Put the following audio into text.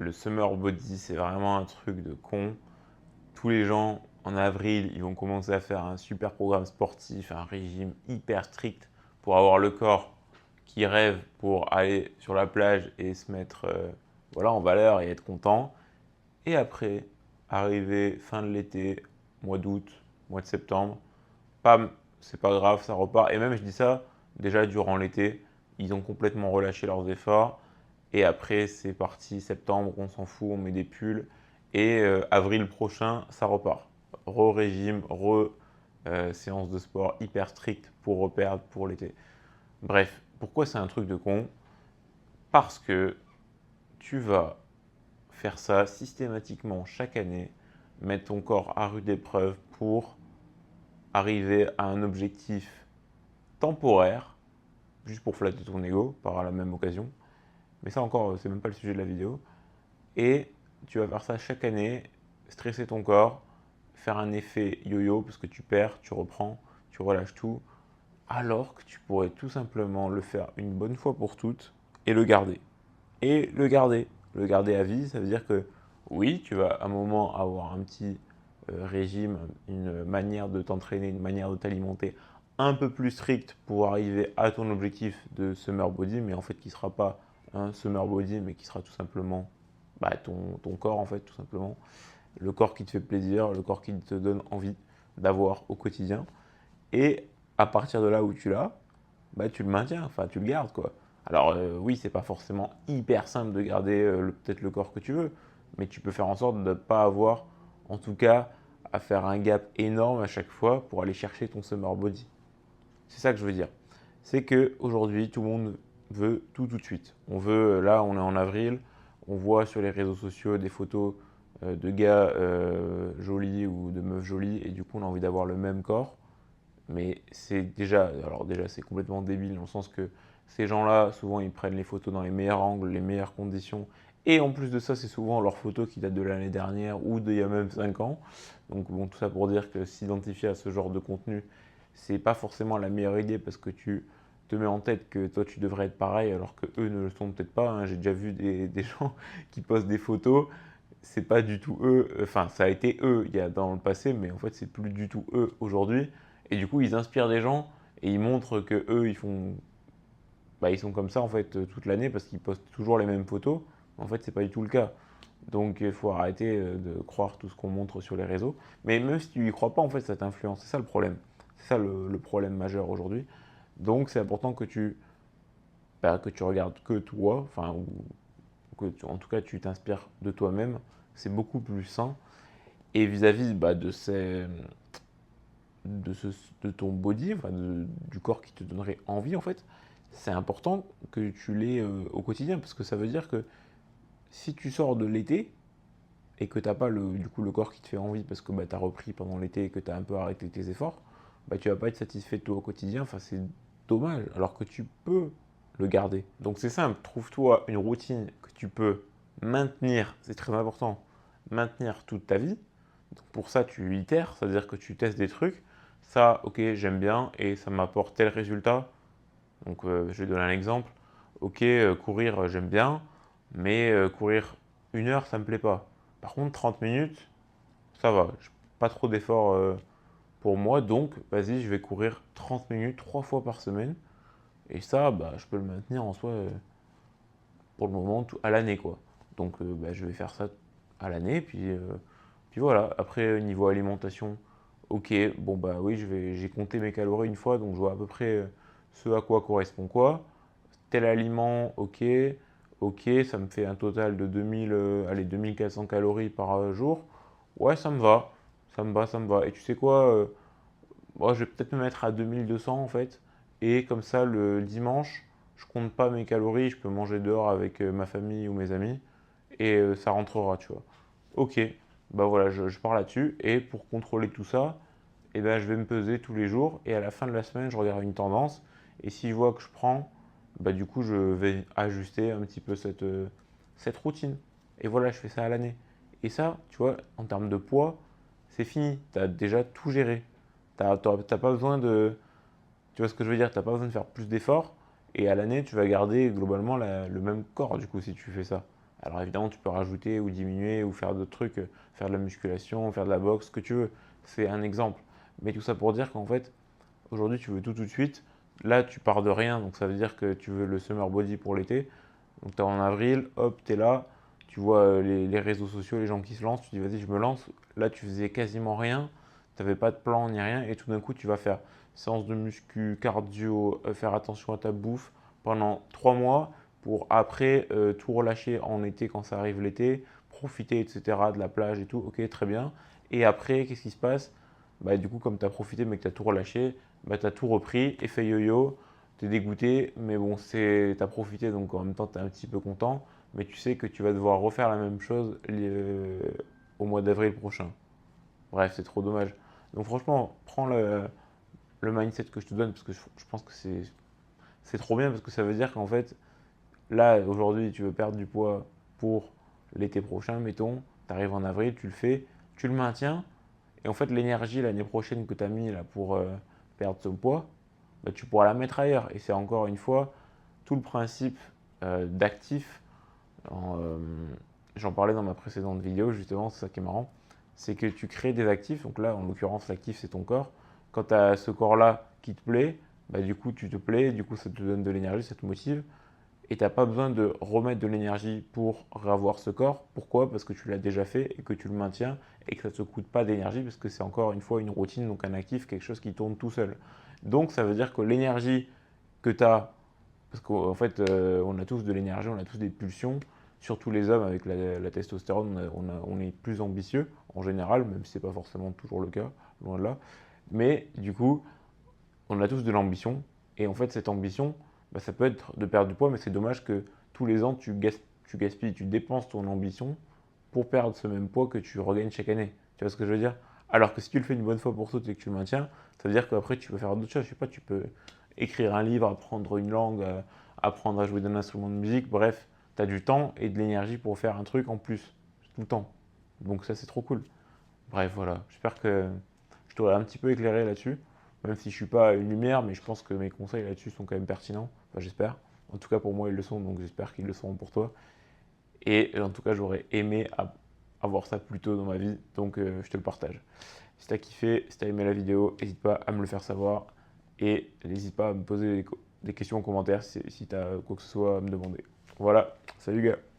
le summer body, c'est vraiment un truc de con. Tous les gens, en avril, ils vont commencer à faire un super programme sportif, un régime hyper strict pour avoir le corps qui rêve pour aller sur la plage et se mettre voilà, en valeur et être content. Et après, arrivé fin de l'été, mois d'août, mois de septembre, pam, c'est pas grave, ça repart. Et même, je dis ça, déjà durant l'été, ils ont complètement relâché leurs efforts. Et après, c'est parti, septembre, on s'en fout, on met des pulls. Et avril prochain, ça repart. Re-régime, re-séance de sport hyper stricte pour reperdre pour l'été. Bref, pourquoi c'est un truc de con? Parce que tu vas faire ça systématiquement chaque année, mettre ton corps à rude épreuve pour arriver à un objectif temporaire, juste pour flatter ton ego par la même occasion. Mais ça encore, c'est même pas le sujet de la vidéo. Et tu vas faire ça chaque année, stresser ton corps, faire un effet yo-yo parce que tu perds, tu reprends, tu relâches tout, alors que tu pourrais tout simplement le faire une bonne fois pour toutes et le garder. Et le garder. Le garder à vie, ça veut dire que oui, tu vas à un moment avoir un petit régime, une manière de t'entraîner, une manière de t'alimenter un peu plus stricte pour arriver à ton objectif de summer body, mais en fait qui ne sera pas un summer body, mais qui sera tout simplement ton corps en fait, tout simplement. Le corps qui te fait plaisir, le corps qui te donne envie d'avoir au quotidien. Et à partir de là où tu l'as, tu le maintiens, enfin tu le gardes quoi. Alors oui, c'est pas forcément hyper simple de garder peut-être le corps que tu veux, mais tu peux faire en sorte de ne pas avoir, en tout cas, à faire un gap énorme à chaque fois pour aller chercher ton summer body. C'est ça que je veux dire. C'est que aujourd'hui, tout le monde veut tout de suite. On veut, là, on est en avril, on voit sur les réseaux sociaux des photos de gars jolis ou de meufs jolies, et du coup, on a envie d'avoir le même corps. Mais c'est déjà, alors déjà, c'est complètement débile dans le sens que ces gens-là, souvent, ils prennent les photos dans les meilleurs angles, les meilleures conditions. Et en plus de ça, c'est souvent leurs photos qui datent de l'année dernière ou d'il y a même 5 ans. Donc, bon, tout ça pour dire que s'identifier à ce genre de contenu, c'est pas forcément la meilleure idée parce que tu te mets en tête que toi, tu devrais être pareil alors que eux ne le sont peut-être pas, hein. J'ai déjà vu des gens qui postent des photos, c'est pas du tout eux, enfin, ça a été eux il y a dans le passé, mais en fait, c'est plus du tout eux aujourd'hui. Et du coup, ils inspirent des gens et ils montrent que eux, ils sont comme ça en fait toute l'année parce qu'ils postent toujours les mêmes photos. En fait, c'est pas du tout le cas. Donc, il faut arrêter de croire tout ce qu'on montre sur les réseaux. Mais même si tu y crois pas, en fait, ça t'influence. C'est ça le problème. C'est ça le problème majeur aujourd'hui. Donc, c'est important que tu regardes que toi, enfin, ou en tout cas, tu t'inspires de toi-même. C'est beaucoup plus sain. Et vis-à-vis de, ce, de ton body, enfin du corps qui te donnerait envie en fait, c'est important que tu l'aies au quotidien parce que ça veut dire que si tu sors de l'été et que tu n'as pas du coup, le corps qui te fait envie parce que tu as repris pendant l'été et que tu as un peu arrêté tes efforts, tu vas pas être satisfait de toi au quotidien, enfin c'est dommage alors que tu peux le garder. Donc c'est simple, trouve-toi une routine que tu peux maintenir, c'est très important, maintenir toute ta vie. Donc pour ça, tu itères, c'est-à-dire que tu testes des trucs. Ça, ok, j'aime bien et ça m'apporte tel résultat. Donc je vais donner un exemple. Ok, courir, j'aime bien, mais courir 1 heure, ça me plaît pas. Par contre, 30 minutes, ça va. Pas trop d'efforts pour moi, donc vas-y, je vais courir 30 minutes 3 fois par semaine. Et ça, je peux le maintenir en soi pour le moment à l'année, quoi. Donc je vais faire ça à l'année, puis voilà. Après, niveau alimentation, ok, bon oui, j'ai compté mes calories une fois, donc je vois à peu près ce à quoi correspond quoi. Tel aliment, ok, ok, ça me fait un total de 2000, allez, 2400 calories par jour. Ouais, ça me va, ça me va, ça me va. Et tu sais quoi, moi, je vais peut-être me mettre à 2200 en fait. Et comme ça, le dimanche, je compte pas mes calories, je peux manger dehors avec ma famille ou mes amis. Et ça rentrera, tu vois. Ok, voilà, je pars là-dessus. Et pour contrôler tout ça, je vais me peser tous les jours. Et à la fin de la semaine, je regarde une tendance. Et si je vois que je prends, du coup, je vais ajuster un petit peu cette routine. Et voilà, je fais ça à l'année. Et ça, tu vois, en termes de poids, c'est fini. Tu as déjà tout géré. T'as pas besoin de. Tu vois ce que je veux dire? T'as pas besoin de faire plus d'efforts. Et à l'année, tu vas garder globalement le même corps, du coup, si tu fais ça. Alors évidemment, tu peux rajouter ou diminuer ou faire d'autres trucs, faire de la musculation, faire de la boxe, ce que tu veux. C'est un exemple. Mais tout ça pour dire qu'en fait, aujourd'hui, tu veux tout de suite. Là, tu pars de rien, donc ça veut dire que tu veux le summer body pour l'été. Donc tu es en avril, hop, tu es là, tu vois les réseaux sociaux, les gens qui se lancent, tu dis vas-y, je me lance. Là, tu faisais quasiment rien, tu n'avais pas de plan ni rien, et tout d'un coup, tu vas faire séance de muscu, cardio, faire attention à ta bouffe pendant 3 mois pour après tout relâcher en été quand ça arrive l'été, profiter, etc., de la plage et tout. Ok, très bien. Et après, qu'est-ce qui se passe? Bah, du coup, comme tu as profité mais que tu as tout relâché, bah, tu as tout repris, effet yo-yo, tu es dégoûté, mais bon, tu as profité donc en même temps, tu es un petit peu content, mais tu sais que tu vas devoir refaire la même chose au mois d'avril prochain. Bref, c'est trop dommage. Donc, franchement, prends le mindset que je te donne parce que je pense que c'est trop bien parce que ça veut dire qu'en fait, là, aujourd'hui, tu veux perdre du poids pour l'été prochain, mettons, tu arrives en avril, tu le fais, tu le maintiens, et en fait, l'énergie l'année prochaine que tu as mis là pour perdre ton poids, bah, tu pourras la mettre ailleurs. Et c'est encore une fois tout le principe d'actif. euh, J'en parlais dans ma précédente vidéo, justement, c'est ça qui est marrant. C'est que tu crées des actifs. Donc là, en l'occurrence, l'actif, c'est ton corps. Quand tu as ce corps-là qui te plaît, bah, du coup, tu te plais, du coup, ça te donne de l'énergie, ça te motive. Et tu n'as pas besoin de remettre de l'énergie pour avoir ce corps. Pourquoi? Parce que tu l'as déjà fait et que tu le maintiens et que ça ne te coûte pas d'énergie parce que c'est encore une fois une routine, donc un actif, quelque chose qui tourne tout seul. Donc ça veut dire que l'énergie que tu as, parce qu'en fait on a tous de l'énergie, on a tous des pulsions, surtout les hommes avec la testostérone, on est plus ambitieux en général, même si ce n'est pas forcément toujours le cas, loin de là. Mais du coup, on a tous de l'ambition. Et en fait, cette ambition, bah, ça peut être de perdre du poids, mais c'est dommage que tous les ans, tu gaspilles, tu dépenses ton ambition pour perdre ce même poids que tu regagnes chaque année. Tu vois ce que je veux dire? Alors que si tu le fais une bonne fois pour toutes et que tu le maintiens, ça veut dire qu'après, tu peux faire d'autres choses. Je sais pas, tu peux écrire un livre, apprendre une langue, apprendre à jouer d'un instrument de musique. Bref, tu as du temps et de l'énergie pour faire un truc en plus, tout le temps. Donc ça, c'est trop cool. Bref, voilà. J'espère que je t'aurais un petit peu éclairé là-dessus. Même si je ne suis pas une lumière, mais je pense que mes conseils là-dessus sont quand même pertinents. Enfin, j'espère. En tout cas, pour moi, ils le sont, donc j'espère qu'ils le seront pour toi. Et en tout cas, j'aurais aimé avoir ça plus tôt dans ma vie, donc je te le partage. Si t'as kiffé, si t'as aimé la vidéo, n'hésite pas à me le faire savoir. Et n'hésite pas à me poser des questions en commentaire si t'as quoi que ce soit à me demander. Voilà, salut gars!